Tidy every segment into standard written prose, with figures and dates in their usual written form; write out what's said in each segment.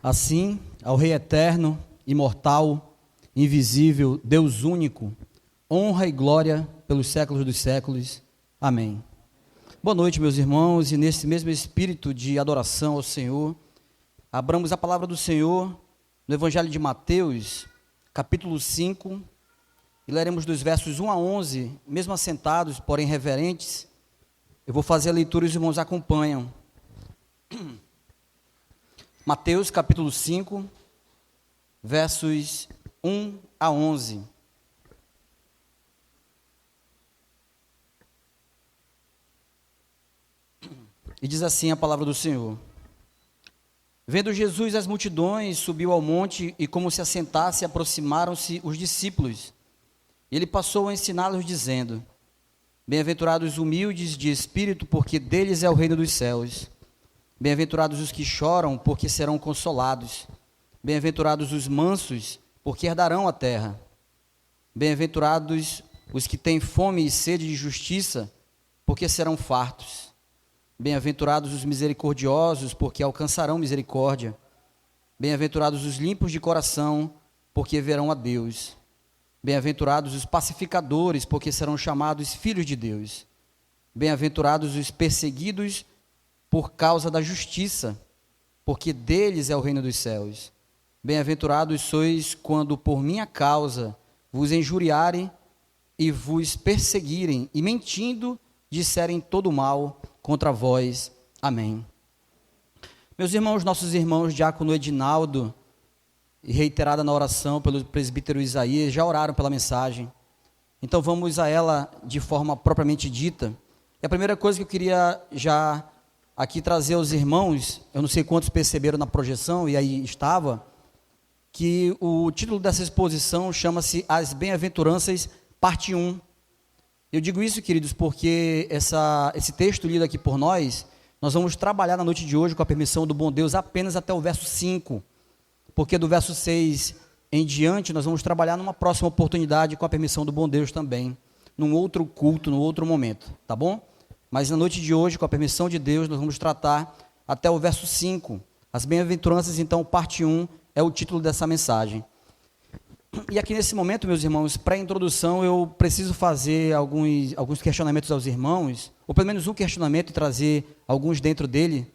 Assim, ao Rei eterno, imortal, invisível, Deus único, honra e glória pelos séculos dos séculos. Amém. Boa noite, meus irmãos, e nesse mesmo espírito de adoração ao Senhor, abramos a palavra do Senhor no Evangelho de Mateus, capítulo 5, e leremos dos versos 1 a 11, mesmo assentados, porém reverentes. Eu vou fazer a leitura e os irmãos acompanham. Mateus capítulo 5, versos 1 a 11. E diz assim a palavra do Senhor: Vendo Jesus as multidões, subiu ao monte, e como se assentasse, aproximaram-se os discípulos. Ele passou a ensiná-los, dizendo: Bem-aventurados os humildes de espírito, porque deles é o reino dos céus. Bem-aventurados os que choram, porque serão consolados. Bem-aventurados os mansos, porque herdarão a terra. Bem-aventurados os que têm fome e sede de justiça, porque serão fartos. Bem-aventurados os misericordiosos, porque alcançarão misericórdia. Bem-aventurados os limpos de coração, porque verão a Deus. Bem-aventurados os pacificadores, porque serão chamados filhos de Deus. Bem-aventurados os perseguidos por causa da justiça, porque deles é o reino dos céus. Bem-aventurados sois quando por minha causa vos injuriarem e vos perseguirem, e mentindo disserem todo mal contra vós. Amém. Meus irmãos, nossos irmãos, diácono Edinaldo, e reiterada na oração pelo presbítero Isaías, já oraram pela mensagem. Então vamos a ela de forma propriamente dita. E a primeira coisa que eu queria já aqui trazer aos irmãos, eu não sei quantos perceberam na projeção, e aí estava, que o título dessa exposição chama-se As Bem-aventuranças, parte 1. Eu digo isso, queridos, porque esse texto lido aqui por nós vamos trabalhar na noite de hoje, com a permissão do bom Deus, apenas até o verso 5. Porque do verso 6 em diante, nós vamos trabalhar numa próxima oportunidade, com a permissão do bom Deus também, num outro culto, num outro momento, tá bom? Mas na noite de hoje, com a permissão de Deus, nós vamos tratar até o verso 5. As bem-aventuranças, então, parte 1, é o título dessa mensagem. E aqui nesse momento, meus irmãos, para a introdução, eu preciso fazer alguns questionamentos aos irmãos, ou pelo menos um questionamento e trazer alguns dentro dele,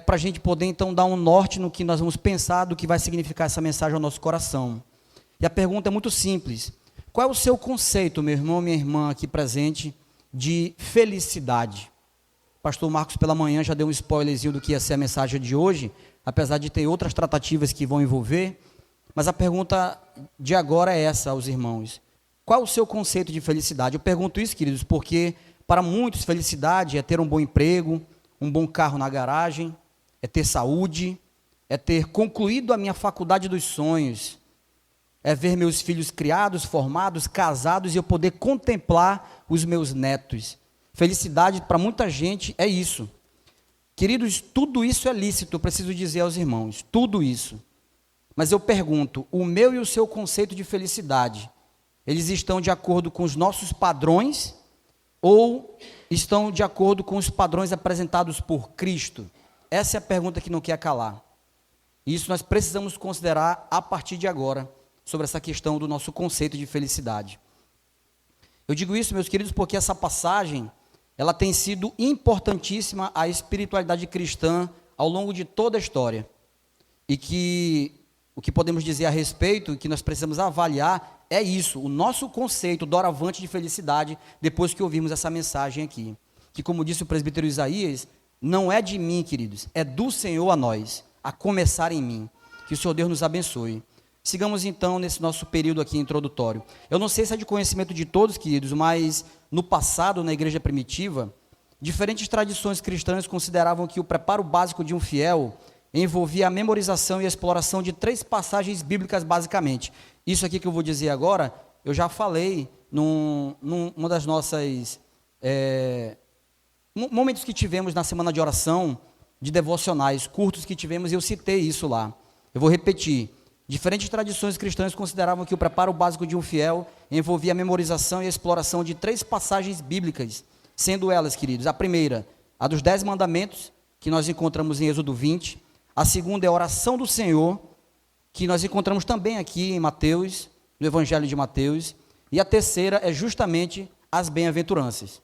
para a gente poder, então, dar um norte no que nós vamos pensar do que vai significar essa mensagem ao nosso coração. E a pergunta é muito simples: qual é o seu conceito, meu irmão, minha irmã aqui presente, de felicidade? O pastor Marcos pela manhã já deu um spoilerzinho do que ia ser a mensagem de hoje, apesar de ter outras tratativas que vão envolver, mas a pergunta de agora é essa aos irmãos: qual é o seu conceito de felicidade? Eu pergunto isso, queridos, porque para muitos felicidade é ter um bom emprego, um bom carro na garagem, é ter saúde, é ter concluído a minha faculdade dos sonhos, é ver meus filhos criados, formados, casados e eu poder contemplar os meus netos. Felicidade para muita gente é isso. Queridos, tudo isso é lícito, eu preciso dizer aos irmãos, tudo isso. Mas eu pergunto, o meu e o seu conceito de felicidade, eles estão de acordo com os nossos padrões ou estão de acordo com os padrões apresentados por Cristo? Essa é a pergunta que não quer calar. Isso nós precisamos considerar a partir de agora, sobre essa questão do nosso conceito de felicidade. Eu digo isso, meus queridos, porque essa passagem, ela tem sido importantíssima à espiritualidade cristã ao longo de toda a história. E que o que podemos dizer a respeito, que nós precisamos avaliar, é isso, o nosso conceito doravante de felicidade, depois que ouvirmos essa mensagem aqui. Que, como disse o presbítero Isaías, não é de mim, queridos, é do Senhor a nós, a começar em mim. Que o Senhor Deus nos abençoe. Sigamos então nesse nosso período aqui introdutório. Eu não sei se é de conhecimento de todos, queridos, mas no passado, na igreja primitiva, diferentes tradições cristãs consideravam que o preparo básico de um fiel envolvia a memorização e a exploração de 3 passagens bíblicas, basicamente. Isso aqui que eu vou dizer agora, eu já falei numa das nossas momentos que tivemos na semana de oração, de devocionais curtos que tivemos, e eu citei isso lá. Eu vou repetir. Diferentes tradições cristãs consideravam que o preparo básico de um fiel envolvia a memorização e a exploração de 3 passagens bíblicas, sendo elas, queridos, a primeira, a dos 10 mandamentos, que nós encontramos em Êxodo 20, A segunda é a oração do Senhor, que nós encontramos também aqui em Mateus, no Evangelho de Mateus. E a terceira é justamente as bem-aventuranças.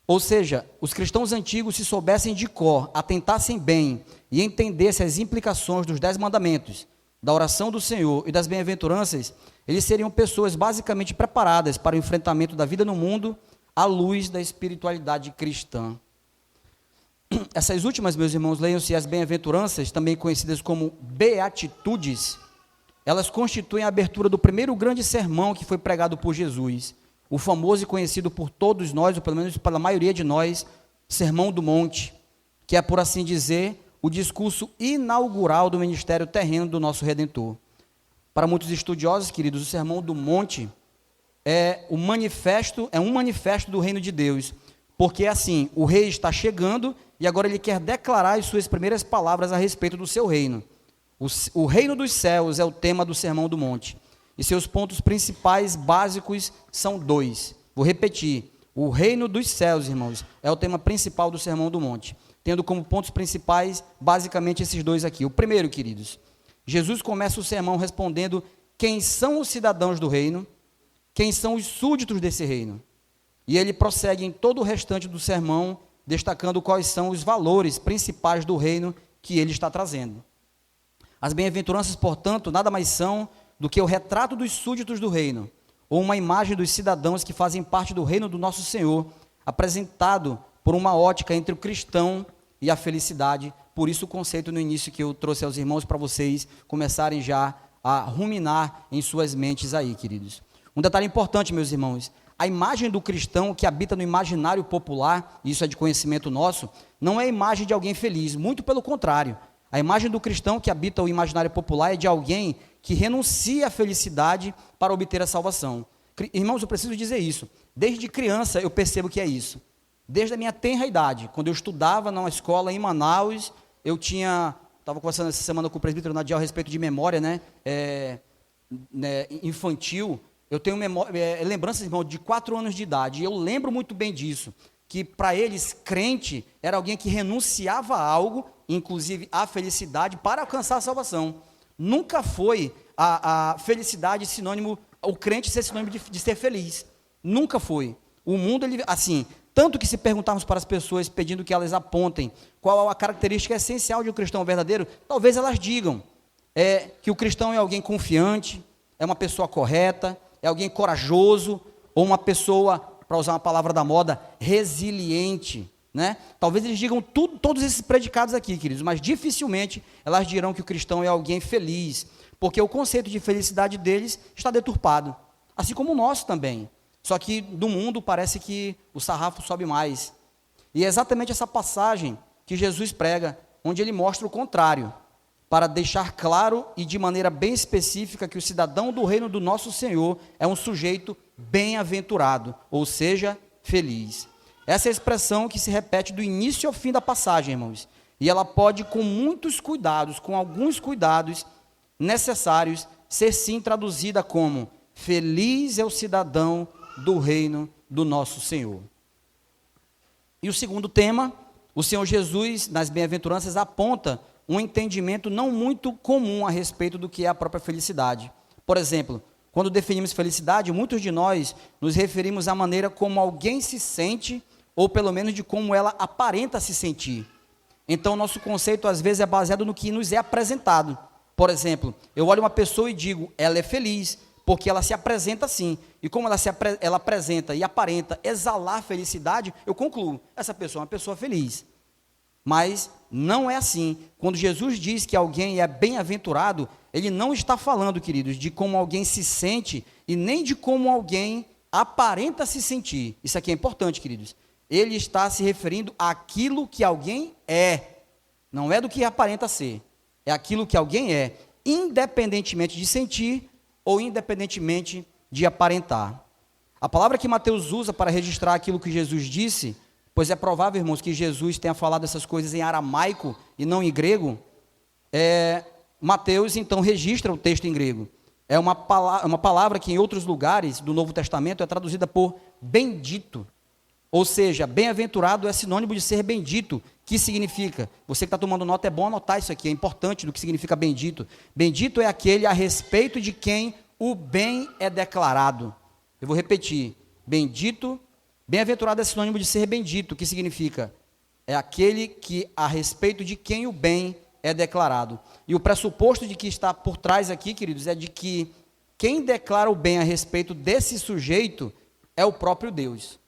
Ou seja, os cristãos antigos, se soubessem de cor, atentassem bem e entendessem as implicações dos 10 mandamentos, da oração do Senhor e das bem-aventuranças, eles seriam pessoas basicamente preparadas para o enfrentamento da vida no mundo à luz da espiritualidade cristã. Essas últimas, meus irmãos, leiam-se as bem-aventuranças, também conhecidas como beatitudes. Elas constituem a abertura do primeiro grande sermão que foi pregado por Jesus, o famoso e conhecido por todos nós, ou pelo menos pela maioria de nós, Sermão do Monte, que é, por assim dizer, o discurso inaugural do ministério terreno do nosso Redentor. Para muitos estudiosos, queridos, o Sermão do Monte é um manifesto do reino de Deus, porque assim, o rei está chegando e agora ele quer declarar as suas primeiras palavras a respeito do seu reino. O reino dos céus é o tema do Sermão do Monte. E seus pontos principais, básicos, são 2. Vou repetir. O reino dos céus, irmãos, é o tema principal do Sermão do Monte, tendo como pontos principais, basicamente, esses 2 aqui. O primeiro, queridos, Jesus começa o sermão respondendo quem são os cidadãos do reino, quem são os súditos desse reino. E ele prossegue em todo o restante do sermão, destacando quais são os valores principais do reino que ele está trazendo. As bem-aventuranças, portanto, nada mais são do que o retrato dos súditos do reino, ou uma imagem dos cidadãos que fazem parte do reino do nosso Senhor, apresentado por uma ótica entre o cristão e a felicidade. Por isso o conceito no início que eu trouxe aos irmãos para vocês começarem já a ruminar em suas mentes aí, queridos. Um detalhe importante, meus irmãos, a imagem do cristão que habita no imaginário popular, isso é de conhecimento nosso, não é a imagem de alguém feliz, muito pelo contrário. A imagem do cristão que habita o imaginário popular é de alguém que renuncia à felicidade para obter a salvação. Irmãos, eu preciso dizer isso. Desde criança eu percebo que é isso. Desde a minha tenra idade, quando eu estudava numa escola em Manaus, estava conversando essa semana com o presbítero Nadiel a respeito de memória, infantil. Eu tenho lembranças, irmão, de 4 anos de idade, e eu lembro muito bem disso, que para eles, crente era alguém que renunciava a algo, inclusive a felicidade, para alcançar a salvação. Nunca foi a felicidade sinônimo, o crente ser sinônimo de ser feliz. Nunca foi. O mundo, assim, tanto que se perguntarmos para as pessoas, pedindo que elas apontem qual a característica essencial de um cristão verdadeiro, talvez elas digam que o cristão é alguém confiante, é uma pessoa correta, é alguém corajoso, ou uma pessoa, para usar uma palavra da moda, resiliente, né? Talvez eles digam todos esses predicados aqui, queridos, mas dificilmente elas dirão que o cristão é alguém feliz, porque o conceito de felicidade deles está deturpado, assim como o nosso também. Só que no mundo parece que o sarrafo sobe mais. E é exatamente essa passagem que Jesus prega, onde ele mostra o contrário, para deixar claro e de maneira bem específica que o cidadão do reino do nosso Senhor é um sujeito bem-aventurado, ou seja, feliz. Essa é a expressão que se repete do início ao fim da passagem, irmãos. E ela pode, com muitos cuidados, com alguns cuidados necessários, ser sim traduzida como: feliz é o cidadão do reino do nosso Senhor. E o segundo tema, o Senhor Jesus, nas bem-aventuranças, aponta um entendimento não muito comum a respeito do que é a própria felicidade. Por exemplo, quando definimos felicidade, muitos de nós nos referimos à maneira como alguém se sente, ou pelo menos de como ela aparenta se sentir. Então, nosso conceito às vezes é baseado no que nos é apresentado. Por exemplo, eu olho uma pessoa e digo, ela é feliz, porque ela se apresenta assim. E como ela apresenta e aparenta exalar felicidade, eu concluo, essa pessoa é uma pessoa feliz. Mas não é assim. Quando Jesus diz que alguém é bem-aventurado, ele não está falando, queridos, de como alguém se sente e nem de como alguém aparenta se sentir. Isso aqui é importante, queridos. Ele está se referindo àquilo que alguém é. Não é do que aparenta ser. É aquilo que alguém é, independentemente de sentir ou independentemente de aparentar. A palavra que Mateus usa para registrar aquilo que Jesus disse, pois é provável, irmãos, que Jesus tenha falado essas coisas em aramaico e não em grego, Mateus, então, registra o texto em grego. É uma palavra que em outros lugares do Novo Testamento é traduzida por bendito. Ou seja, bem-aventurado é sinônimo de ser bendito. Que significa? Você que está tomando nota, é bom anotar isso aqui, é importante do que significa bendito. Bendito é aquele a respeito de quem o bem é declarado. Eu vou repetir. Bendito, bem-aventurado é sinônimo de ser bendito. Que significa? É aquele que a respeito de quem o bem é declarado. E o pressuposto de que está por trás aqui, queridos, é de que quem declara o bem a respeito desse sujeito é o próprio Deus.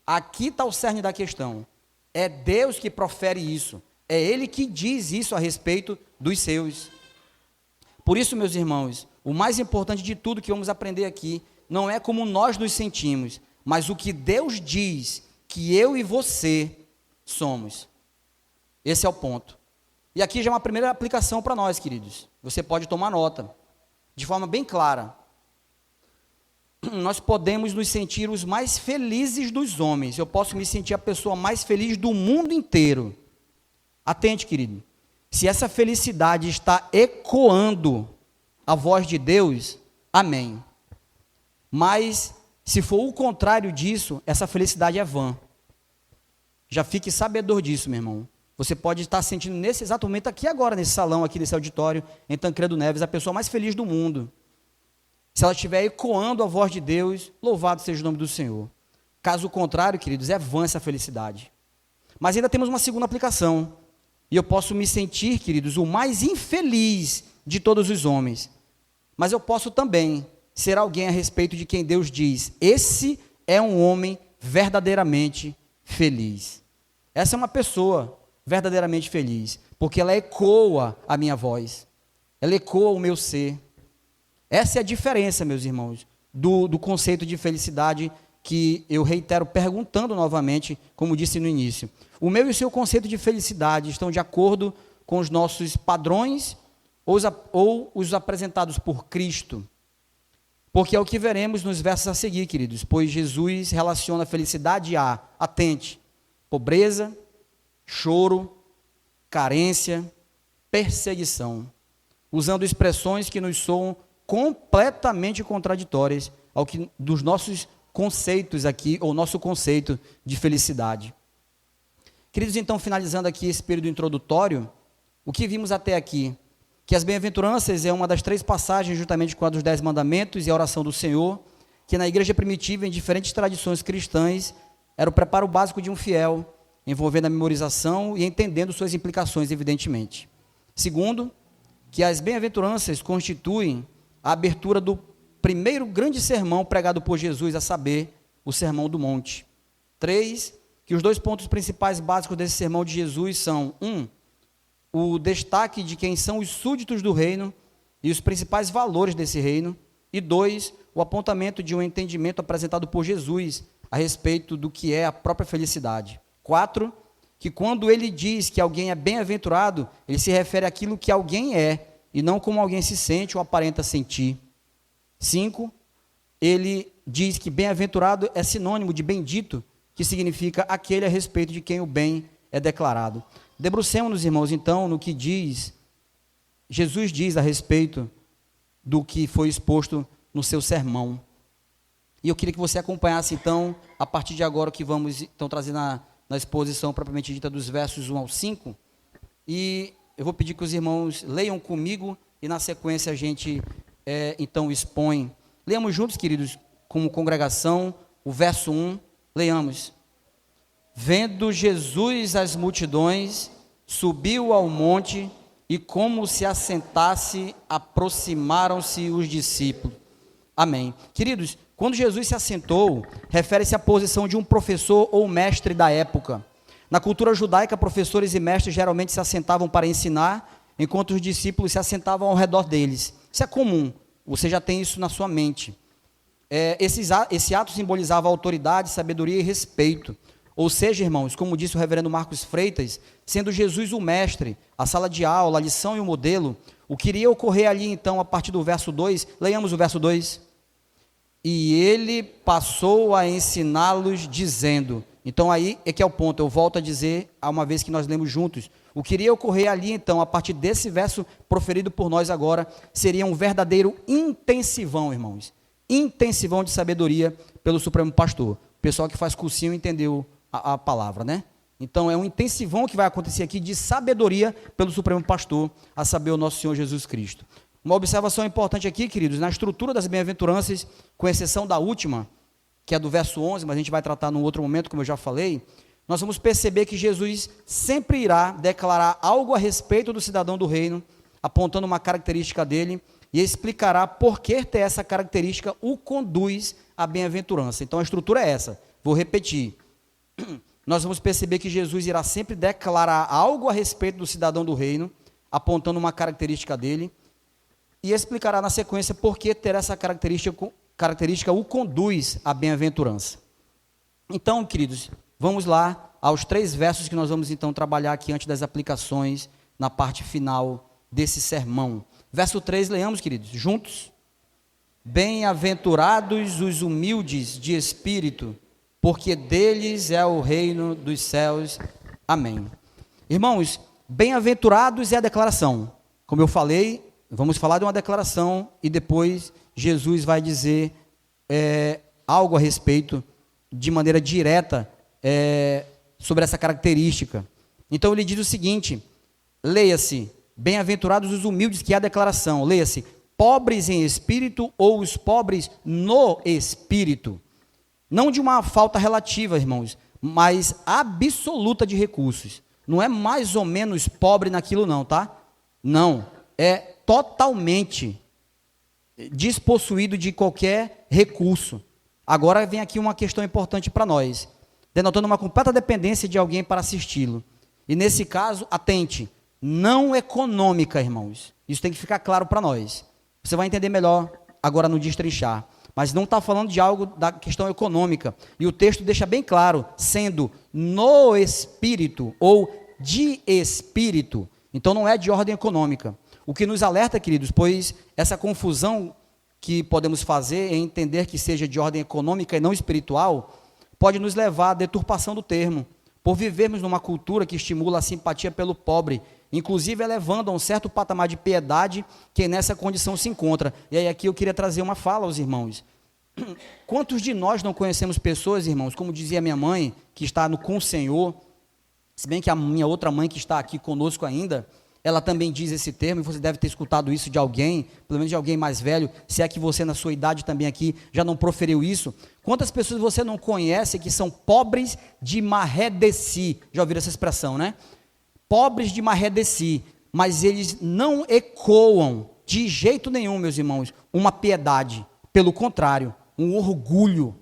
Aqui está o cerne da questão. É Deus que profere isso. É Ele que diz isso a respeito dos seus. Por isso, meus irmãos, o mais importante de tudo que vamos aprender aqui não é como nós nos sentimos, mas o que Deus diz que eu e você somos. Esse é o ponto. E aqui já é uma primeira aplicação para nós, queridos. Você pode tomar nota, de forma bem clara. Nós podemos nos sentir os mais felizes dos homens. Eu posso me sentir a pessoa mais feliz do mundo inteiro. Atente, querido. Se essa felicidade está ecoando a voz de Deus, amém. Mas, se for o contrário disso, essa felicidade é vã. Já fique sabedor disso, meu irmão. Você pode estar sentindo nesse exato momento, aqui agora, nesse salão, aqui nesse auditório, em Tancredo Neves, a pessoa mais feliz do mundo. Se ela estiver ecoando a voz de Deus, louvado seja o nome do Senhor. Caso contrário, queridos, é vã essa felicidade. Mas ainda temos uma segunda aplicação. E eu posso me sentir, queridos, o mais infeliz de todos os homens. Mas eu posso também ser alguém a respeito de quem Deus diz: esse é um homem verdadeiramente feliz. Essa é uma pessoa verdadeiramente feliz, porque ela ecoa a minha voz, ela ecoa o meu ser. Essa é a diferença, meus irmãos, do conceito de felicidade que eu reitero perguntando novamente, como disse no início. O meu e o seu conceito de felicidade estão de acordo com os nossos padrões ou os apresentados por Cristo? Porque é o que veremos nos versos a seguir, queridos, pois Jesus relaciona a felicidade a, atente, pobreza, choro, carência, perseguição, usando expressões que nos soam completamente contraditórias ao que dos nossos conceitos aqui, ou nosso conceito de felicidade. Queridos, então, finalizando aqui esse período introdutório, o que vimos até aqui? Que as bem-aventuranças é uma das 3 passagens, juntamente com a dos 10 mandamentos e a oração do Senhor, que na igreja primitiva, em diferentes tradições cristãs, era o preparo básico de um fiel, envolvendo a memorização e entendendo suas implicações, evidentemente. Segundo, que as bem-aventuranças constituem a abertura do primeiro grande sermão pregado por Jesus, a saber, o Sermão do Monte. 3, que os 2 pontos principais básicos desse sermão de Jesus são: 1, o destaque de quem são os súditos do reino e os principais valores desse reino, e 2, o apontamento de um entendimento apresentado por Jesus a respeito do que é a própria felicidade. 4, que quando ele diz que alguém é bem-aventurado, ele se refere àquilo que alguém é, e não como alguém se sente ou aparenta sentir. 5, ele diz que bem-aventurado é sinônimo de bendito, que significa aquele a respeito de quem o bem é declarado. Debrucemos-nos, irmãos, então, no que Jesus diz a respeito do que foi exposto no seu sermão. E eu queria que você acompanhasse, então, a partir de agora, o que vamos então trazer na exposição propriamente dita dos versos 1 ao 5. E eu vou pedir que os irmãos leiam comigo e, na sequência, a gente, então, expõe. Leamos juntos, queridos, como congregação, o verso 1. Leiamos. Vendo Jesus as multidões, subiu ao monte e, como se assentasse, aproximaram-se os discípulos. Amém. Queridos, quando Jesus se assentou, refere-se à posição de um professor ou mestre da época. Na cultura judaica, professores e mestres geralmente se assentavam para ensinar, enquanto os discípulos se assentavam ao redor deles. Isso é comum, você já tem isso na sua mente. Esse ato simbolizava autoridade, sabedoria e respeito. Ou seja, irmãos, como disse o reverendo Marcos Freitas, sendo Jesus o mestre, a sala de aula, a lição e o modelo, o que iria ocorrer ali então a partir do verso 2, leiamos o verso 2. E ele passou a ensiná-los dizendo. Então aí é que é o ponto, eu volto a dizer, uma vez que nós lemos juntos, o que iria ocorrer ali então, a partir desse verso proferido por nós agora, seria um verdadeiro intensivão, irmãos, intensivão de sabedoria pelo Supremo Pastor. pessoal que faz cursinho entendeu a palavra, né? Então é um intensivão que vai acontecer aqui de sabedoria pelo Supremo Pastor, a saber, o nosso Senhor Jesus Cristo. Uma observação importante aqui, queridos, na estrutura das bem-aventuranças, com exceção da última, que é do verso 11, mas a gente vai tratar num outro momento, como eu já falei, nós vamos perceber que Jesus sempre irá declarar algo a respeito do cidadão do reino, apontando uma característica dele, e explicará por que ter essa característica o conduz à bem-aventurança. Então a estrutura é essa, vou repetir. Nós vamos perceber que Jesus irá sempre declarar algo a respeito do cidadão do reino, apontando uma característica dele, e explicará na sequência por que ter essa característica o conduz à bem-aventurança. Então, queridos, vamos lá aos 3 versos que nós vamos então trabalhar aqui antes das aplicações, na parte final desse sermão. Verso 3, leamos, queridos, juntos. Bem-aventurados os humildes de espírito, porque deles é o reino dos céus. Amém. Irmãos, bem-aventurados é a declaração. Como eu falei, vamos falar de uma declaração e depois Jesus vai dizer algo a respeito, de maneira direta, sobre essa característica. Então ele diz o seguinte, leia-se, bem-aventurados os humildes, que é a declaração, leia-se, pobres em espírito ou os pobres no espírito. Não de uma falta relativa, irmãos, mas absoluta de recursos. Não é mais ou menos pobre naquilo não, tá? Não, é totalmente despossuído de qualquer recurso. Agora vem aqui uma questão importante para nós, denotando uma completa dependência de alguém para assisti-lo. E nesse caso, atente, não econômica, irmãos. Isso tem que ficar claro para nós. Você vai entender melhor agora no destrinchar. Mas não está falando de algo da questão econômica. E o texto deixa bem claro, sendo no espírito ou de espírito. Então não é de ordem econômica. O que nos alerta, queridos, pois essa confusão que podemos fazer em entender que seja de ordem econômica e não espiritual, pode nos levar à deturpação do termo, por vivermos numa cultura que estimula a simpatia pelo pobre, inclusive elevando a um certo patamar de piedade que nessa condição se encontra. E aí aqui eu queria trazer uma fala aos irmãos. Quantos de nós não conhecemos pessoas, irmãos, como dizia minha mãe, que está com o Senhor, se bem que a minha outra mãe que está aqui conosco ainda, ela também diz esse termo, e você deve ter escutado isso de alguém, pelo menos de alguém mais velho, se é que você na sua idade também aqui já não proferiu isso. Quantas pessoas você não conhece que são pobres de maré de si? Já ouviram essa expressão, né? Pobres de maré de si, mas eles não ecoam de jeito nenhum, meus irmãos, uma piedade, pelo contrário, um orgulho.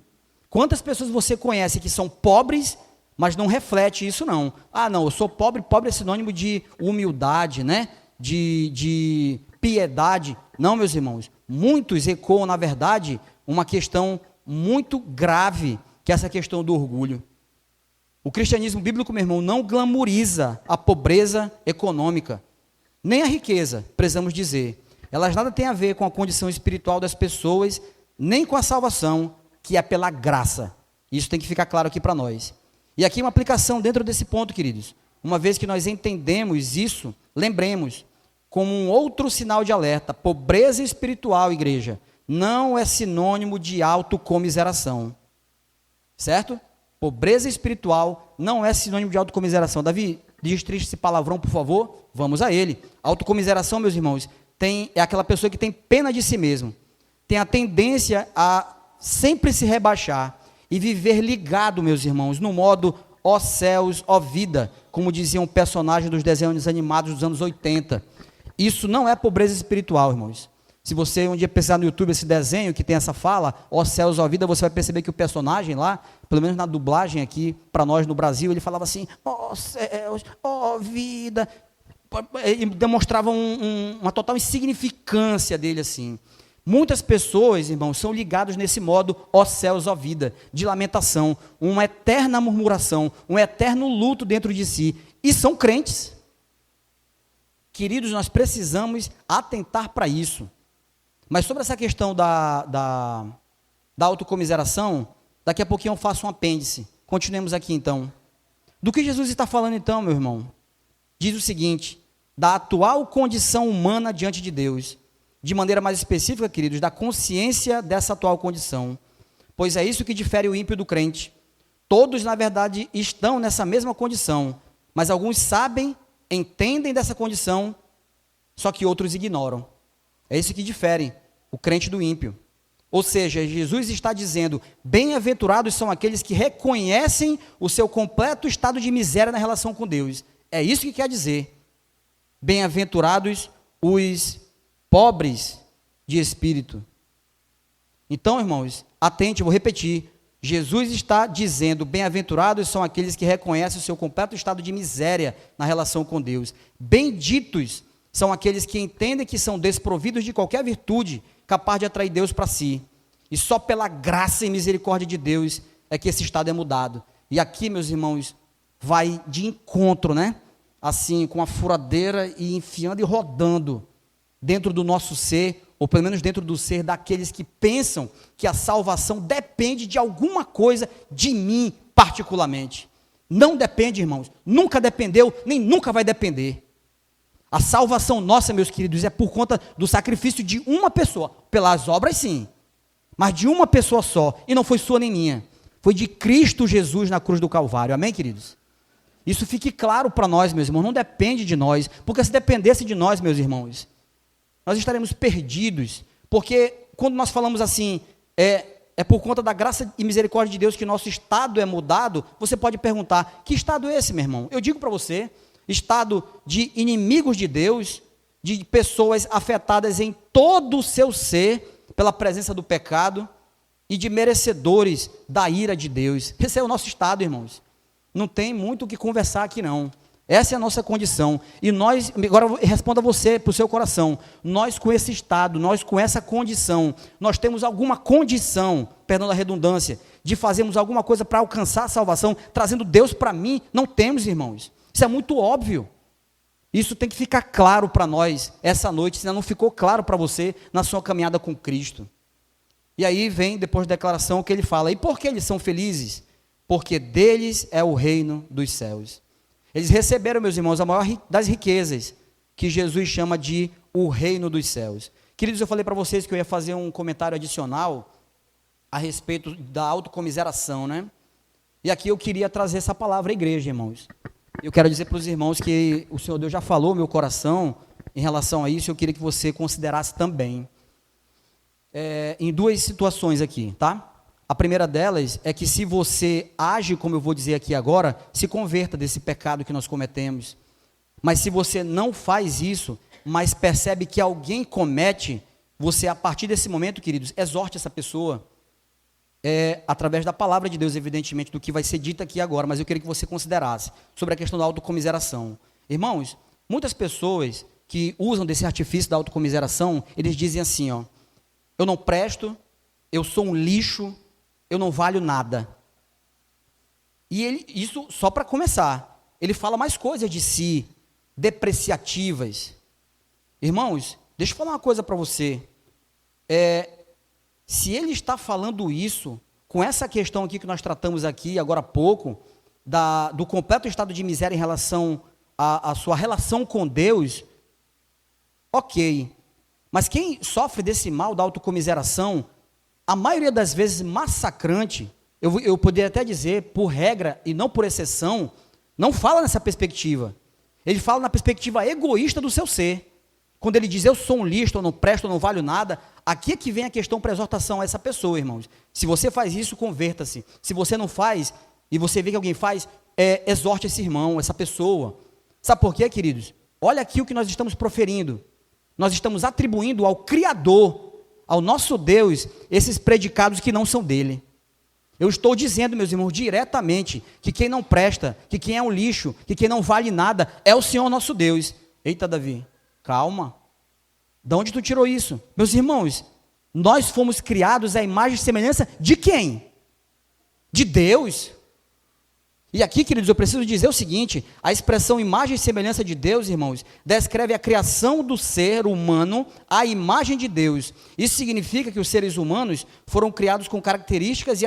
Quantas pessoas você conhece que são pobres, mas não reflete isso não? Ah, não, eu sou pobre, pobre é sinônimo de humildade, né? De piedade. Não, meus irmãos, muitos ecoam, na verdade, uma questão muito grave, que é essa questão do orgulho. O cristianismo bíblico, meu irmão, não glamoriza a pobreza econômica, nem a riqueza, precisamos dizer. Elas nada têm a ver com a condição espiritual das pessoas, nem com a salvação, que é pela graça. Isso tem que ficar claro aqui para nós. E aqui uma aplicação dentro desse ponto, queridos. Uma vez que nós entendemos isso, lembremos, como um outro sinal de alerta, pobreza espiritual, igreja, não é sinônimo de autocomiseração. Certo? Pobreza espiritual não é sinônimo de autocomiseração. Davi, destrinche esse palavrão, por favor. Vamos a ele. Autocomiseração, meus irmãos, é aquela pessoa que tem pena de si mesmo. Tem a tendência a sempre se rebaixar e viver ligado, meus irmãos, no modo ó céus, ó vida, como dizia um personagem dos desenhos animados dos anos 80. Isso não é pobreza espiritual, irmãos. Se você um dia pensar no YouTube esse desenho que tem essa fala, ó céus, ó vida, você vai perceber que o personagem lá, pelo menos na dublagem aqui, para nós no Brasil, ele falava assim, ó céus, ó vida, e demonstrava uma total insignificância dele assim. Muitas pessoas, irmãos, são ligados nesse modo, ó céus, ó vida, de lamentação, uma eterna murmuração, um eterno luto dentro de si, e são crentes. Queridos, nós precisamos atentar para isso. Mas sobre essa questão da autocomiseração, daqui a pouquinho eu faço um apêndice. Continuemos aqui então. Do que Jesus está falando então, meu irmão? Diz o seguinte, da atual condição humana diante de Deus. De maneira mais específica, queridos, da consciência dessa atual condição. pois é isso que difere o ímpio do crente. Todos, na verdade, estão nessa mesma condição, mas alguns sabem, entendem dessa condição, só que outros ignoram. É isso que difere o crente do ímpio. Ou seja, Jesus está dizendo, bem-aventurados são aqueles que reconhecem o seu completo estado de miséria na relação com Deus. É isso que quer dizer. Bem-aventurados os pobres de espírito. Então, irmãos, atente, eu vou repetir. Jesus está dizendo, bem-aventurados são aqueles que reconhecem o seu completo estado de miséria na relação com Deus. Benditos são aqueles que entendem que são desprovidos de qualquer virtude capaz de atrair Deus para si. E só pela graça e misericórdia de Deus é que esse estado é mudado. E aqui, meus irmãos, vai de encontro, né? Assim, com a furadeira e enfiando e rodando dentro do nosso ser, ou pelo menos dentro do ser daqueles que pensam que a salvação depende de alguma coisa de mim particularmente. Não depende, irmãos. Nunca dependeu, nem nunca vai depender. A salvação nossa, meus queridos, é por conta do sacrifício de uma pessoa. Pelas obras, sim, mas de uma pessoa só. E não foi sua nem minha. Foi de Cristo Jesus na cruz do Calvário. Amém, queridos? Isso fique claro para nós, meus irmãos. Não depende de nós. Porque se dependesse de nós, meus irmãos, nós estaremos perdidos. Porque quando nós falamos assim, é por conta da graça e misericórdia de Deus que nosso estado é mudado, você pode perguntar, que estado é esse, meu irmão? Eu digo para você, estado de inimigos de Deus, de pessoas afetadas em todo o seu ser pela presença do pecado e de merecedores da ira de Deus. Esse é o nosso estado, irmãos. Não tem muito o que conversar aqui, não. Essa é a nossa condição. E nós, agora responda você para o seu coração, nós com esse estado, nós com essa condição, nós temos alguma condição, perdão da redundância, de fazermos alguma coisa para alcançar a salvação, trazendo Deus para mim? Não temos, irmãos. Isso é muito óbvio. Isso tem que ficar claro para nós essa noite, se não ficou claro para você na sua caminhada com Cristo. E aí vem, depois da declaração, o que ele fala. E por que eles são felizes? Porque deles é o reino dos céus. Eles receberam, meus irmãos, a maior das riquezas, que Jesus chama de o reino dos céus. Queridos, eu falei para vocês que eu ia fazer um comentário adicional a respeito da autocomiseração, né? E aqui eu queria trazer essa palavra à igreja, irmãos. Eu quero dizer para os irmãos que o Senhor Deus já falou no meu coração em relação a isso, eu queria que você considerasse também. Em duas situações aqui, tá? A primeira delas é que se você age, como eu vou dizer aqui agora, se converta desse pecado que nós cometemos. Mas se você não faz isso, mas percebe que alguém comete, você a partir desse momento, queridos, exorte essa pessoa, através da palavra de Deus, evidentemente, do que vai ser dito aqui agora, mas eu queria que você considerasse sobre a questão da autocomiseração. Irmãos, muitas pessoas que usam desse artifício da autocomiseração, eles dizem assim, ó, eu não presto, eu sou um lixo, eu não valho nada. E isso só para começar. Ele fala mais coisas de si, depreciativas. Irmãos, deixa eu falar uma coisa para você. Se ele está falando isso, com essa questão aqui que nós tratamos aqui agora há pouco, do completo estado de miséria em relação à sua relação com Deus, ok. Mas quem sofre desse mal da autocomiseração, a maioria das vezes massacrante, eu poderia até dizer, por regra e não por exceção, não fala nessa perspectiva. Ele fala na perspectiva egoísta do seu ser. Quando ele diz, eu sou um lixo, eu não presto, eu não valho nada, aqui é que vem a questão para exortação a essa pessoa, irmãos. Se você faz isso, converta-se. Se você não faz, e você vê que alguém faz, exorte esse irmão, essa pessoa. Sabe por quê, queridos? Olha aqui o que nós estamos proferindo. Nós estamos atribuindo ao Criador, ao nosso Deus, esses predicados que não são dele. Eu estou dizendo, meus irmãos, diretamente, que quem não presta, que quem é um lixo, que quem não vale nada, é o Senhor nosso Deus. Eita, Davi, calma. De onde tu tirou isso? Meus irmãos, nós fomos criados à imagem e semelhança de quem? De Deus. E aqui, queridos, eu preciso dizer o seguinte, a expressão imagem e semelhança de Deus, irmãos, descreve a criação do ser humano à imagem de Deus. Isso significa que os seres humanos foram criados com características e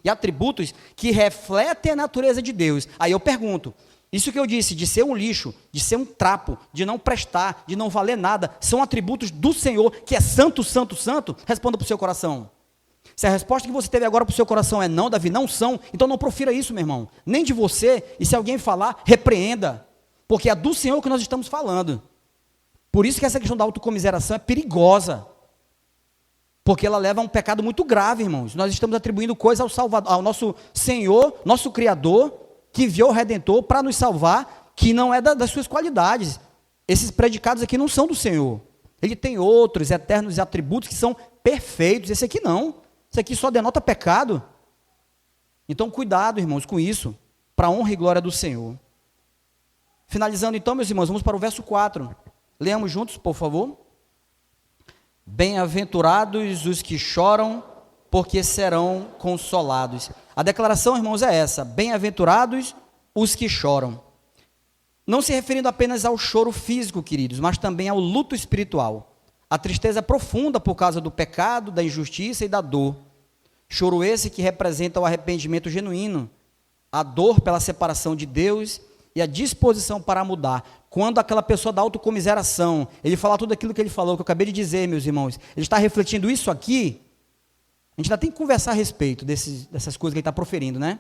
atributos que refletem a natureza de Deus. Aí eu pergunto, isso que eu disse, de ser um lixo, de ser um trapo, de não prestar, de não valer nada, são atributos do Senhor, que é santo, santo, santo? Responda para o seu coração. Se a resposta que você teve agora para o seu coração é não, Davi, não são, então não profira isso, meu irmão. Nem de você, e se alguém falar, repreenda. Porque é do Senhor que nós estamos falando. Por isso que essa questão da autocomiseração é perigosa. Porque ela leva a um pecado muito grave, irmãos. Nós estamos atribuindo coisa ao Salvador, ao nosso Senhor, nosso Criador, que enviou o Redentor para nos salvar, que não é das suas qualidades. Esses predicados aqui não são do Senhor. Ele tem outros eternos atributos que são perfeitos. Esse aqui não. Isso aqui só denota pecado. Então, cuidado, irmãos, com isso, para a honra e glória do Senhor. Finalizando então, meus irmãos, vamos para o verso 4. Leamos juntos, por favor. Bem-aventurados os que choram, porque serão consolados. A declaração, irmãos, é essa: bem-aventurados os que choram. Não se referindo apenas ao choro físico, queridos, mas também ao luto espiritual. A tristeza profunda por causa do pecado, da injustiça e da dor. Choro esse que representa o arrependimento genuíno, a dor pela separação de Deus e a disposição para mudar. Quando aquela pessoa dá autocomiseração, ele fala tudo aquilo que ele falou, que eu acabei de dizer, meus irmãos, ele está refletindo isso aqui, a gente ainda tem que conversar a respeito dessas coisas que ele está proferindo, né?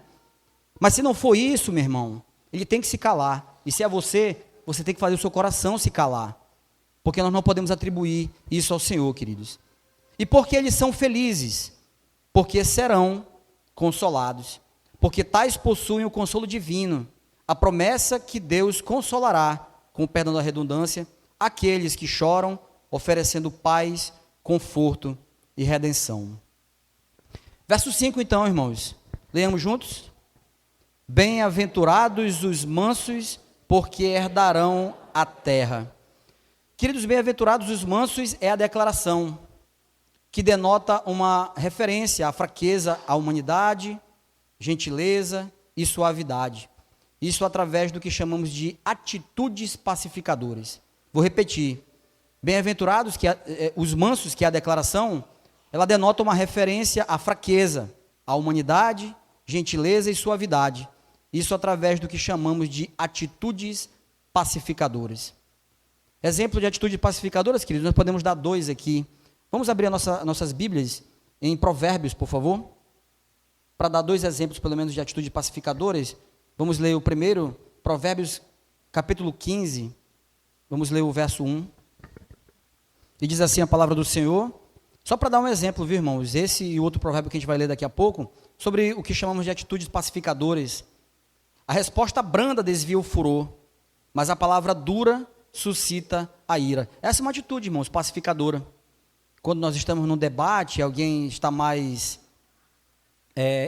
Mas se não for isso, meu irmão, ele tem que se calar. E se é você, você tem que fazer o seu coração se calar. Porque nós não podemos atribuir isso ao Senhor, queridos. E porque eles são felizes? Porque serão consolados. Porque tais possuem o consolo divino, a promessa que Deus consolará, com o perdão da redundância, aqueles que choram, oferecendo paz, conforto e redenção. Verso 5 então, irmãos. Leamos juntos. Bem-aventurados os mansos, porque herdarão a terra. Queridos, bem-aventurados os mansos é a declaração que denota uma referência à fraqueza, à humanidade, gentileza e suavidade. Isso através do que chamamos de atitudes pacificadoras. Vou repetir. Bem-aventurados os mansos, que é a declaração, ela denota uma referência à fraqueza, à humanidade, gentileza e suavidade. Isso através do que chamamos de atitudes pacificadoras. Exemplo de atitudes pacificadoras, queridos, nós podemos dar 2 aqui. Vamos abrir nossas Bíblias em Provérbios, por favor, para dar 2 exemplos, pelo menos, de atitudes pacificadoras. Vamos ler o primeiro, Provérbios, capítulo 15, vamos ler o verso 1. E diz assim a palavra do Senhor, só para dar um exemplo, viu, irmãos, esse e outro provérbio que a gente vai ler daqui a pouco, sobre o que chamamos de atitudes pacificadoras. A resposta branda desvia o furor, mas a palavra dura suscita a ira. Essa é uma atitude, irmãos, pacificadora. Quando nós estamos num debate, alguém está mais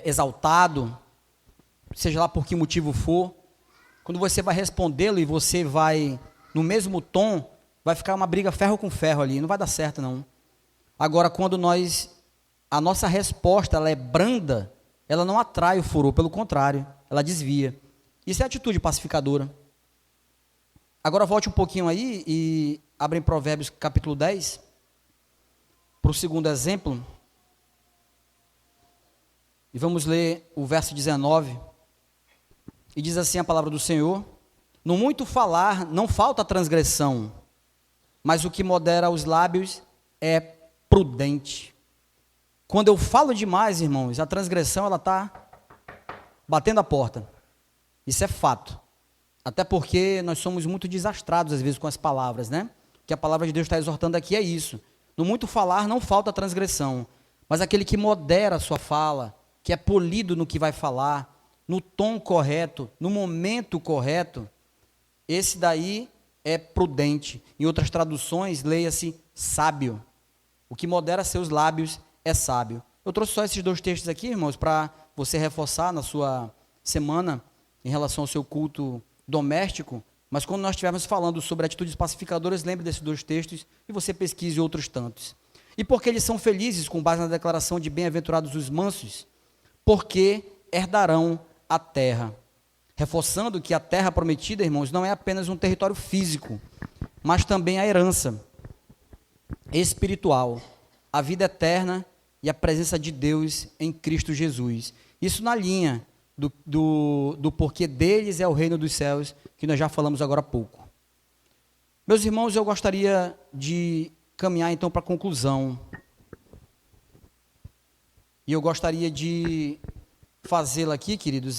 exaltado, seja lá por que motivo for, quando você vai respondê-lo e você vai no mesmo tom, vai ficar uma briga ferro com ferro ali, não vai dar certo não. Agora, quando a nossa resposta ela é branda, ela não atrai o furor, pelo contrário, ela desvia. Isso é atitude pacificadora. Agora volte um pouquinho aí e abre em Provérbios capítulo 10, para o segundo exemplo, e vamos ler o verso 19, e diz assim a palavra do Senhor: no muito falar não falta transgressão, mas o que modera os lábios é prudente. Quando eu falo demais, irmãos, a transgressão ela está batendo a porta. Isso é fato. Até porque nós somos muito desastrados às vezes com as palavras, né? O que a palavra de Deus está exortando aqui é isso. No muito falar não falta transgressão, mas aquele que modera a sua fala, que é polido no que vai falar, no tom correto, no momento correto, esse daí é prudente. Em outras traduções, leia-se sábio. O que modera seus lábios é sábio. Eu trouxe só esses 2 textos aqui, irmãos, para você reforçar na sua semana em relação ao seu culto doméstico, mas quando nós estivermos falando sobre atitudes pacificadoras, lembre desses 2 textos e você pesquise outros tantos. E porque eles são felizes, com base na declaração de bem-aventurados os mansos, porque herdarão a terra. Reforçando que a terra prometida, irmãos, não é apenas um território físico, mas também a herança espiritual, a vida eterna e a presença de Deus em Cristo Jesus. Isso na linha do porquê deles é o reino dos céus, que nós já falamos agora há pouco. Meus irmãos, eu gostaria de caminhar então para a conclusão. E eu gostaria de fazê-la aqui, queridos,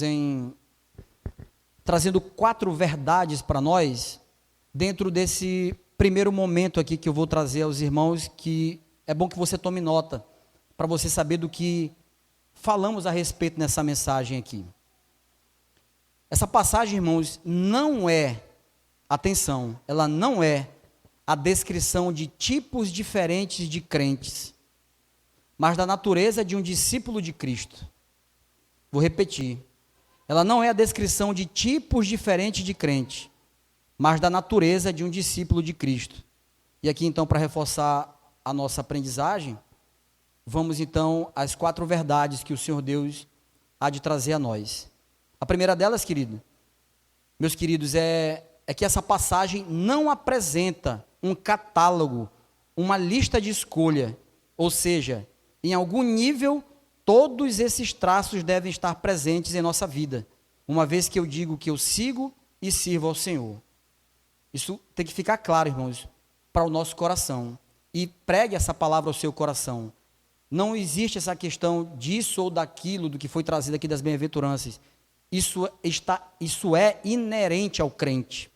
trazendo 4 verdades para nós, dentro desse primeiro momento aqui que eu vou trazer aos irmãos, que é bom que você tome nota, para você saber do que falamos a respeito nessa mensagem aqui. Essa passagem, irmãos, não é, atenção, ela não é a descrição de tipos diferentes de crentes, mas da natureza de um discípulo de Cristo. Vou repetir. Ela não é a descrição de tipos diferentes de crente, mas da natureza de um discípulo de Cristo. E aqui, então, para reforçar a nossa aprendizagem, vamos, então, às 4 verdades que o Senhor Deus há de trazer a nós. A primeira delas, meus queridos, é que essa passagem não apresenta um catálogo, uma lista de escolha, ou seja, em algum nível, todos esses traços devem estar presentes em nossa vida, uma vez que eu digo que eu sigo e sirvo ao Senhor. Isso tem que ficar claro, irmãos, para o nosso coração. E pregue essa palavra ao seu coração. Não existe essa questão disso ou daquilo, do que foi trazido aqui das bem-aventuranças. Isso é inerente ao crente.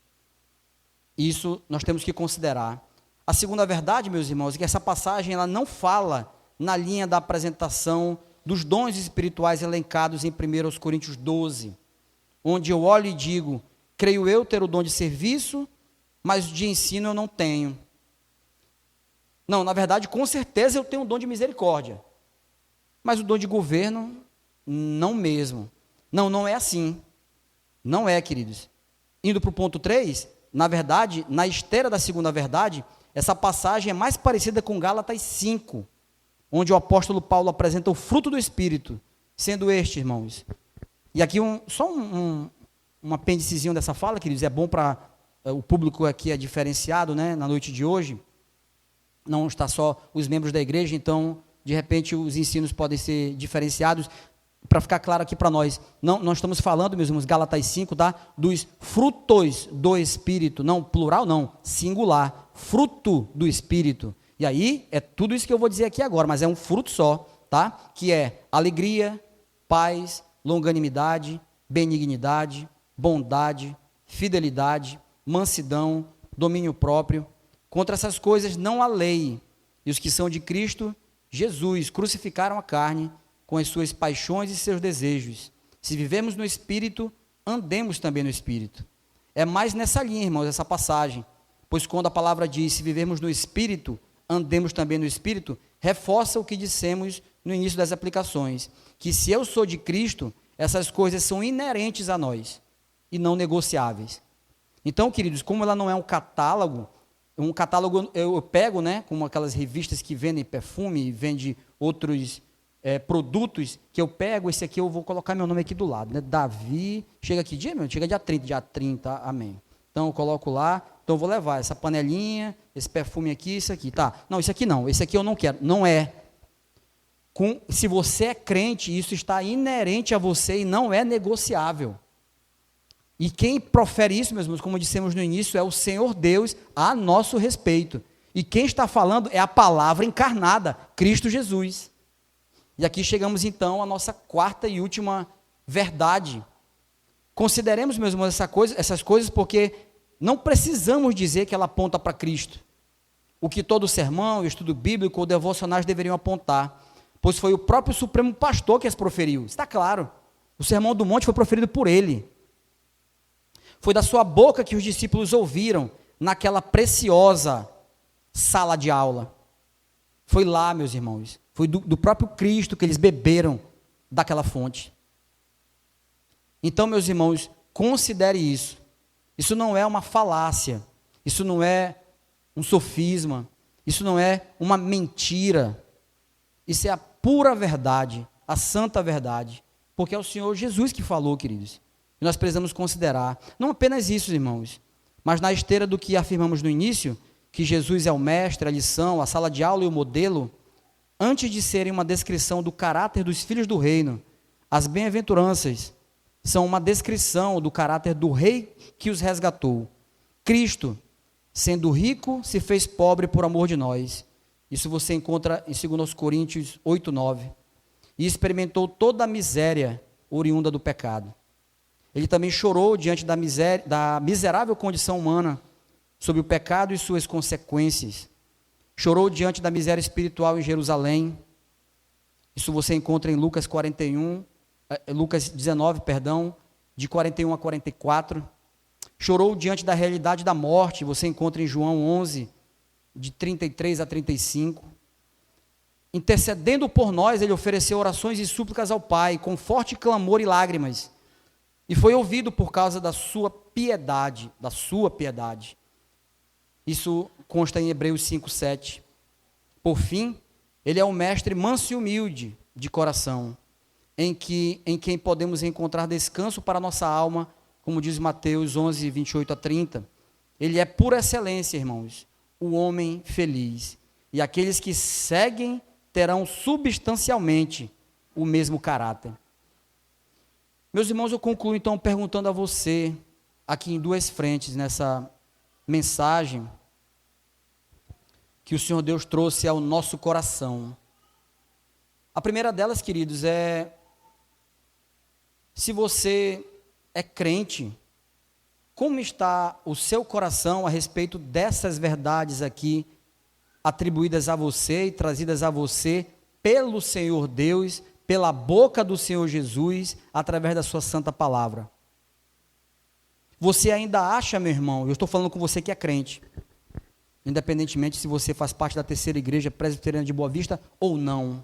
Isso nós temos que considerar. A segunda verdade, meus irmãos, é que essa passagem ela não fala na linha da apresentação dos dons espirituais elencados em 1 Coríntios 12, onde eu olho e digo, creio eu ter o dom de serviço, mas de ensino eu não tenho. Não, na verdade, com certeza eu tenho o dom de misericórdia, mas o dom de governo, não mesmo. Não é assim. Não é, queridos. Indo para o ponto 3, na verdade, na esteira da segunda verdade, essa passagem é mais parecida com Gálatas 5, onde o apóstolo Paulo apresenta o fruto do Espírito, sendo este, irmãos. E aqui um apêndicezinho dessa fala, queridos, é bom para o público aqui é diferenciado, né, na noite de hoje. Não está só os membros da igreja, então, de repente, os ensinos podem ser diferenciados. Para ficar claro aqui para nós, não estamos falando, meus irmãos, Gálatas 5, tá? Dos frutos do Espírito, não, plural não, singular, fruto do Espírito. E aí, é tudo isso que eu vou dizer aqui agora, mas é um fruto só, tá? Que é alegria, paz, longanimidade, benignidade, bondade, fidelidade, mansidão, domínio próprio. Contra essas coisas não há lei, e os que são de Cristo Jesus crucificaram a carne com as suas paixões e seus desejos. Se vivemos no Espírito, andemos também no Espírito. É mais nessa linha, irmãos, essa passagem, pois quando a palavra diz, se vivemos no Espírito, andemos também no Espírito, reforça o que dissemos no início das aplicações, que se eu sou de Cristo, essas coisas são inerentes a nós, e não negociáveis. Então, queridos, como ela não é um catálogo eu pego, né, como aquelas revistas que vendem perfume, vende outros produtos, que eu pego, esse aqui eu vou colocar meu nome aqui do lado, né? Davi, chega que dia, meu? Chega dia 30, amém. Então eu coloco lá, então eu vou levar essa panelinha, esse perfume aqui, isso aqui, tá? Não, isso aqui não, esse aqui eu não quero, não é. Se você é crente, isso está inerente a você e não é negociável. E quem profere isso, meus irmãos, como dissemos no início, é o Senhor Deus a nosso respeito. E quem está falando é a palavra encarnada, Cristo Jesus. E aqui chegamos então à nossa 4ª e última verdade. Consideremos, meus irmãos, essas coisas porque não precisamos dizer que ela aponta para Cristo. O que todo sermão, estudo bíblico ou devocionais deveriam apontar, pois foi o próprio Supremo Pastor que as proferiu. Está claro. O Sermão do Monte foi proferido por ele. Foi da sua boca que os discípulos ouviram naquela preciosa sala de aula. Foi lá, meus irmãos. Foi do próprio Cristo que eles beberam daquela fonte. Então, meus irmãos, considere isso. Isso não é uma falácia. Isso não é um sofisma. Isso não é uma mentira. Isso é a pura verdade, a santa verdade. Porque é o Senhor Jesus que falou, queridos. E nós precisamos considerar. Não apenas isso, irmãos, mas na esteira do que afirmamos no início, que Jesus é o mestre, a lição, a sala de aula e o modelo. Antes de serem uma descrição do caráter dos filhos do reino, as bem-aventuranças são uma descrição do caráter do rei que os resgatou. Cristo, sendo rico, se fez pobre por amor de nós. Isso você encontra em 2 Coríntios 8:9. e experimentou toda a miséria oriunda do pecado. Ele também chorou diante da miserável condição humana, sobre o pecado e suas consequências. Chorou diante da miséria espiritual em Jerusalém. Isso você encontra em Lucas 19, de 41 a 44. Chorou diante da realidade da morte, você encontra em João 11, de 33 a 35. Intercedendo por nós, ele ofereceu orações e súplicas ao Pai, com forte clamor e lágrimas, e foi ouvido por causa da sua piedade, Isso consta em Hebreus 5, 7. Por fim, ele é um mestre manso e humilde de coração, em quem podemos encontrar descanso para a nossa alma, como diz Mateus 11, 28 a 30. Ele é por excelência, irmãos, o homem feliz. E aqueles que seguem terão substancialmente o mesmo caráter. Meus irmãos, eu concluo então perguntando a você, aqui em duas frentes, nessa mensagem que o Senhor Deus trouxe ao nosso coração. A primeira delas, queridos, é: se você é crente, como está o seu coração a respeito dessas verdades aqui, atribuídas a você e trazidas a você pelo Senhor Deus, pela boca do Senhor Jesus, através da sua santa palavra? Você ainda acha, meu irmão, eu estou falando com você que é crente, independentemente se você faz parte da terceira igreja presbiteriana de Boa Vista ou não,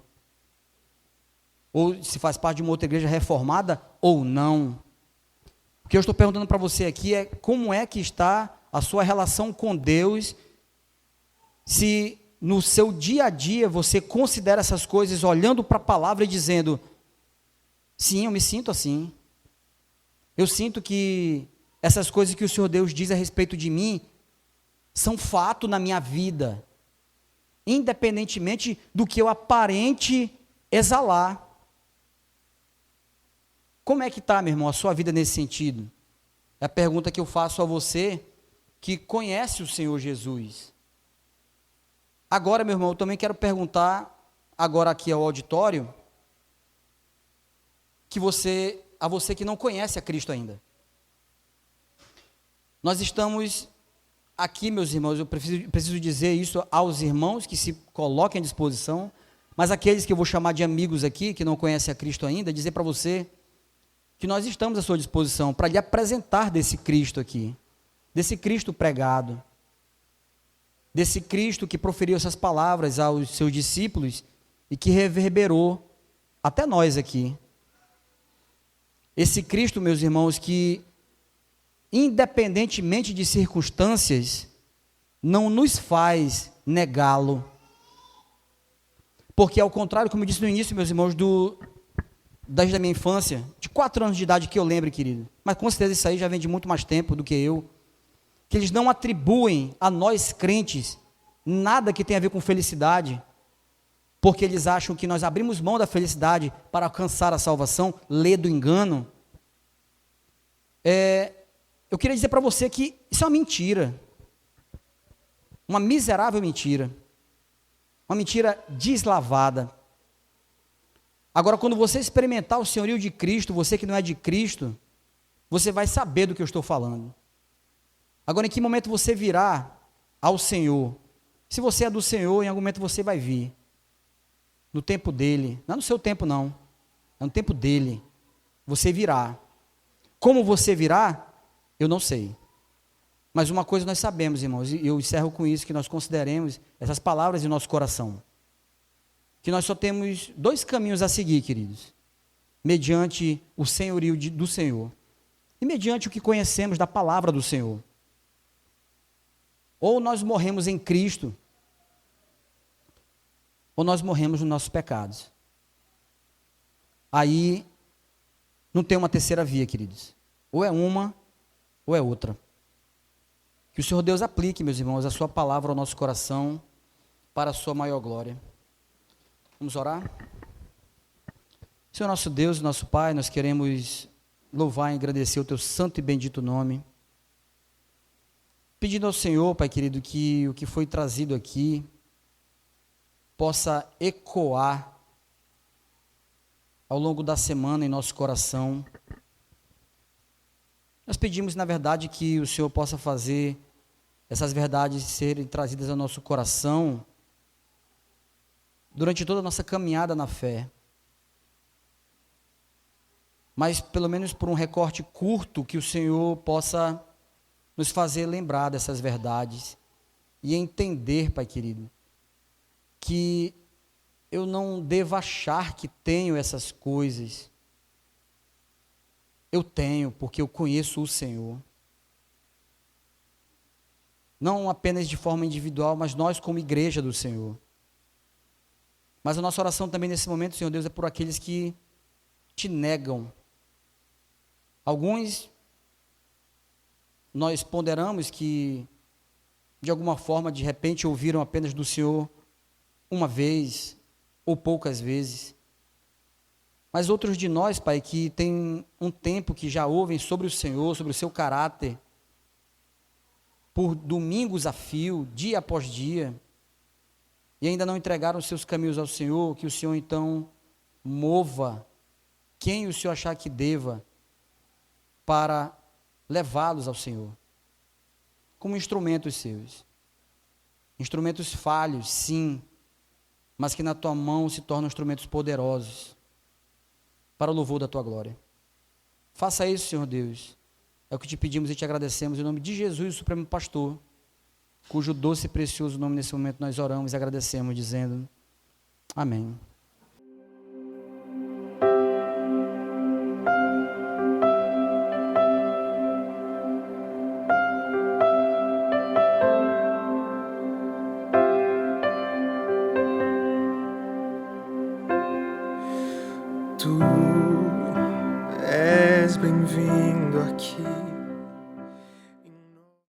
ou se faz parte de uma outra igreja reformada ou não. O que eu estou perguntando para você aqui é: como é que está a sua relação com Deus, se no seu dia a dia você considera essas coisas olhando para a palavra e dizendo: sim, eu me sinto assim, eu sinto que essas coisas que o Senhor Deus diz a respeito de mim são fato na minha vida, independentemente do que eu aparente exalar. Como é que está, meu irmão, a sua vida nesse sentido? É a pergunta que eu faço a você que conhece o Senhor Jesus. Agora, meu irmão, eu também quero perguntar, agora aqui ao auditório, a você que não conhece a Cristo ainda. Nós estamos aqui, meus irmãos, eu preciso dizer isso aos irmãos que se coloquem à disposição, mas aqueles que eu vou chamar de amigos aqui, que não conhecem a Cristo ainda, dizer para você que nós estamos à sua disposição para lhe apresentar desse Cristo aqui, desse Cristo pregado, desse Cristo que proferiu essas palavras aos seus discípulos e que reverberou até nós aqui. Esse Cristo, meus irmãos, que independentemente de circunstâncias, não nos faz negá-lo. Porque ao contrário, como eu disse no início, meus irmãos, desde a minha infância, de 4 anos de idade que eu lembro, querido, mas com certeza isso aí já vem de muito mais tempo do que eu, que eles não atribuem a nós crentes nada que tenha a ver com felicidade, porque eles acham que nós abrimos mão da felicidade para alcançar a salvação, lê do engano. Eu queria dizer para você que isso é uma mentira, uma miserável mentira, uma mentira deslavada. Agora, quando você experimentar o senhorio de Cristo, você que não é de Cristo, você vai saber do que eu estou falando. Agora, em que momento você virá ao Senhor? Se você é do Senhor, em algum momento você vai vir. No tempo dele. Não é no seu tempo, não. É no tempo dele. Você virá. Como você virá, eu não sei. Mas uma coisa nós sabemos, irmãos, e eu encerro com isso, que nós consideremos essas palavras em nosso coração. Que nós só temos 2 caminhos a seguir, queridos. Mediante o senhorio do Senhor. E mediante o que conhecemos da palavra do Senhor. Ou nós morremos em Cristo, ou nós morremos nos nossos pecados. Aí não tem uma terceira via, queridos. Ou é uma, ou é outra. Que o Senhor Deus aplique, meus irmãos, a sua palavra ao nosso coração, para a sua maior glória. Vamos orar? Senhor nosso Deus, nosso Pai, nós queremos louvar e agradecer o teu santo e bendito nome. Pedindo ao Senhor, Pai querido, que o que foi trazido aqui possa ecoar ao longo da semana em nosso coração. Nós pedimos, na verdade, que o Senhor possa fazer essas verdades serem trazidas ao nosso coração durante toda a nossa caminhada na fé. Mas, pelo menos por um recorte curto, que o Senhor possa nos fazer lembrar dessas verdades e entender, Pai querido, que eu não devo achar que tenho essas coisas. Eu tenho, porque eu conheço o Senhor. Não apenas de forma individual, mas nós como igreja do Senhor. Mas a nossa oração também nesse momento, Senhor Deus, é por aqueles que te negam. Alguns, nós ponderamos que, de alguma forma, de repente, ouviram apenas do Senhor uma vez ou poucas vezes. Mas outros de nós, Pai, que tem um tempo que já ouvem sobre o Senhor, sobre o seu caráter, por domingos a fio, dia após dia, e ainda não entregaram os seus caminhos ao Senhor, que o Senhor então mova quem o Senhor achar que deva para levá-los ao Senhor, como instrumentos seus. Instrumentos falhos, sim, mas que na tua mão se tornam instrumentos poderosos para o louvor da tua glória. Faça isso, Senhor Deus. É o que te pedimos e te agradecemos em nome de Jesus, o Supremo Pastor, cujo doce e precioso nome nesse momento nós oramos e agradecemos, dizendo amém. Tu és bem-vindo aqui.